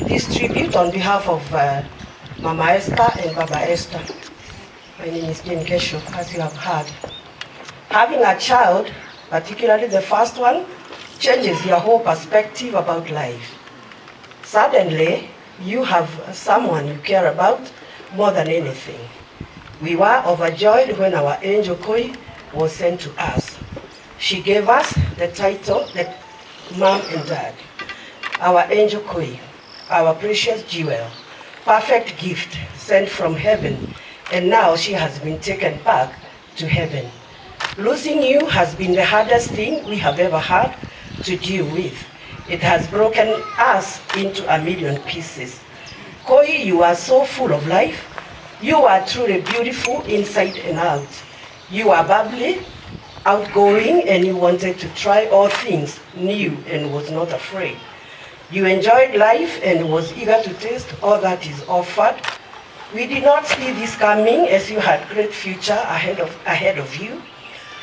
this tribute on behalf of Mama Esther and Baba Esther. My name is Jane Kesho, as you have heard. Having a child, particularly the first one, changes your whole perspective about life. Suddenly, you have someone you care about more than anything. We were overjoyed when our angel Koi was sent to us. She gave us the title, the Mom and Dad. Our angel Koi, our precious jewel, perfect gift sent from heaven, and now she has been taken back to heaven. Losing you has been the hardest thing we have ever had to deal with. It has broken us into a million pieces. Koi, you are so full of life. You are truly beautiful inside and out. You are bubbly, outgoing, and you wanted to try all things new and was not afraid. You enjoyed life and was eager to taste all that is offered. We did not see this coming, as you had great future ahead of you.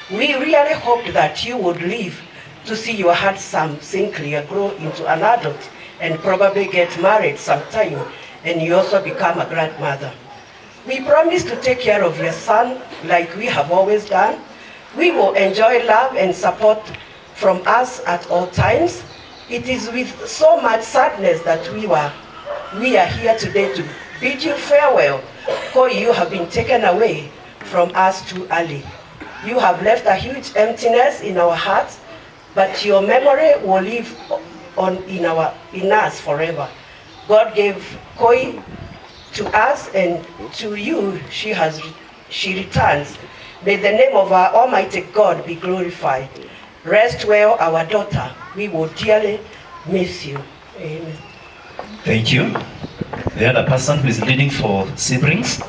We really hoped that you would live to see your handsome Sinclair grow into an adult and probably get married sometime, and you also become a grandmother. We promise to take care of your son like we have always done. We will enjoy love and support from us at all times. It is with so much sadness that we are here today to bid you farewell, for you have been taken away from us too early. You have left a huge emptiness in our hearts, but your memory will live on in us forever. God gave Koi to us, and to you she returns. May the name of our Almighty God be glorified. Rest well, our daughter. We will dearly miss you. Amen. Thank you. The other person who is leading for siblings.